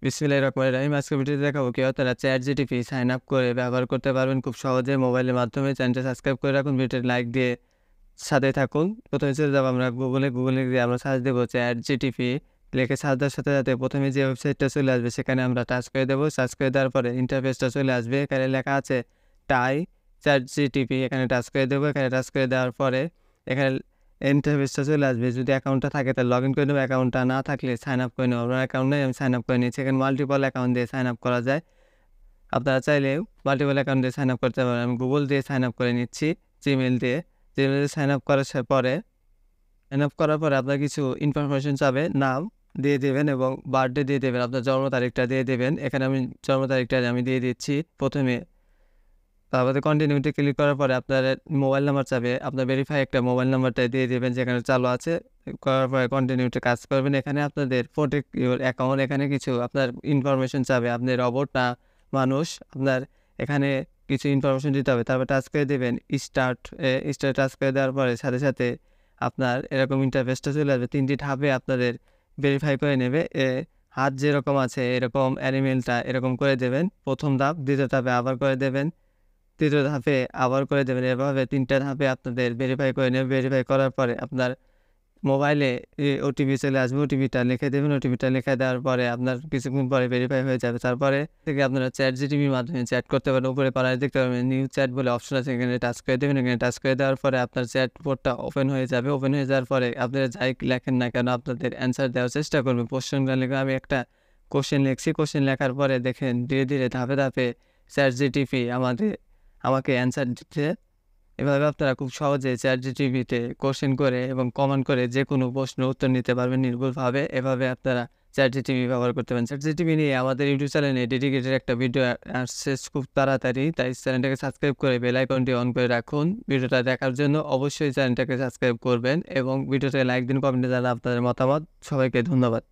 বিসমিল্লাহির রহমানির রহিম। আজকের ভিডিওতে দেখাবো কিভাবে আপনারা চ্যাট জিটিপি সাইন আপ করে ব্যবহার করতে পারবেন খুব সহজে মোবাইলের মাধ্যমে। চ্যানেলটা সাবস্ক্রাইব করে রাখুন, ভিডিওতে লাইক দিয়ে সাথে থাকুন। প্রথমে চলে যাবো আমরা গুগলে গিয়ে আমরা সার্চ দেবো চ্যাট জিটিপি লিখে সার্চ দেওয়ার সাথে সাথে প্রথমে যে ওয়েবসাইটটা চলে আসবে সেখানে আমরা টাচ করে দেবো। সার্চ করে দেওয়ার পরে ইন্টারফেসটা চলে আসবে, এখানে লেখা আছে টাই চ্যাট জিটিপি, এখানে টাচ করে দেবো। এখানে টাচ করে দেওয়ার পরে এখানে ইন্টারফেসটা চলে আসবে। যদি অ্যাকাউন্টটা থাকে তাহলে লগ ইন করে নেবো, অ্যাকাউন্টটা না থাকলে সাইন আপ করে নেবো। আমার অ্যাকাউন্ট নেই, আমি সাইন আপ করে নিয়েছি। এখানে মাল্টিপল অ্যাকাউন্ট দিয়ে সাইন আপ করা যায়, আপনারা চাইলে মাল্টিপল অ্যাকাউন্ট দিয়ে সাইন আপ করতে পারেন। আমি গুগল দিয়ে সাইন আপ করে নিচ্ছি, জিমেল দিয়ে। সাইন আপ করার পরে আপনার কিছু ইনফরমেশন চাবে, নাম দিয়ে দেবেন এবং বার্থডে দিয়ে দেবেন, আপনার জন্ম তারিখটা দিয়ে দেবেন। এখানে আমি জন্ম তারিখটা আমি দিয়ে দিচ্ছি প্রথমে। তারপরে কন্টিনিউতে ক্লিক করার পরে আপনার মোবাইল নাম্বার চাবে, আপনার ভেরিফাই একটা মোবাইল নাম্বারটা দিয়ে দেবেন যেখানে চালু আছে। করার পরে কন্টিনিউতে কাজ করবেন। এখানে আপনাদের প্রোটেক্ট ইউর অ্যাকাউন্ট, এখানে কিছু আপনার ইনফরমেশন চাবে, আপনি রবট না মানুষ, আপনার এখানে কিছু ইনফরমেশন দিতে হবে। তারপর টাচ করে দেবেন স্টার্ট টাচ করে দেওয়ার পরে সাথে সাথে আপনার এরকম ইন্টারফেসটা চলে আসবে। 3টি ধাপে আপনাদের ভেরিফাই করে নেবে। হাত যেরকম আছে এরকম অ্যানিমেলটা এরকম করে দেবেন প্রথম ধাপ, দ্বিতীয় ধাপে আবার করে দেবেন, তৃতীয় ধাপে আবার করে দেবেন। এভাবে 3টা ধাপে আপনাদের ভেরিফাই করে নেবে। ভেরিফাই করার পরে আপনার মোবাইলে ওটিপি চলে আসবে, ওটিপিটা লিখে দেবেন। ওটিপিটা লিখে দেওয়ার পরে আপনার কিছুক্ষণ পরে ভেরিফাই হয়ে যাবে। তারপরে থেকে আপনারা চ্যাট জিটিপির মাধ্যমে চ্যাট করতে পারেন। উপরে কলারে দেখতে পাবেন নিউ চ্যাট বলে অপশন আছে, এখানে টাচ করে দেবেন। এখানে টাচ করে দেওয়ার পরে আপনার চ্যাট বোর্ডটা ওপেন হয়ে যাবে। ওপেন হয়ে যাওয়ার পরে আপনারা যাই লেখেন না কেন আপনাদের অ্যান্সার দেওয়ার চেষ্টা করবেন। কোশ্চেনগুলো লিখে আমি একটা কোশ্চেন লিখছি। কোশ্চেন লেখার পরে দেখেন ধীরে ধীরে ধাপে ধাপে চ্যাট জিটিপি আমাকে অ্যান্সার দিচ্ছে। এভাবে আপনারা খুব সহজে চ্যাট জিটিপিতে কোশ্চেন করে এবং কমান্ড করে যে কোনো প্রশ্নের উত্তর নিতে পারবেন নির্ভুলভাবে। এভাবে আপনারা চ্যাট জিটিপি ব্যবহার করতে পারেন। চ্যাট জিটিপি নিয়ে আমাদের ইউটিউব চ্যানেলে ডেডিকেটেড একটা ভিডিও আসছে খুব তাড়াতাড়ি, তাই চ্যানেলটাকে সাবস্ক্রাইব করে বেল আইকনটি অন করে রাখুন। ভিডিওটা দেখার জন্য অবশ্যই চ্যানেলটাকে সাবস্ক্রাইব করবেন এবং ভিডিওতে লাইক দিন, কমেন্টে জানান আপনাদের মতামত। সবাইকে ধন্যবাদ।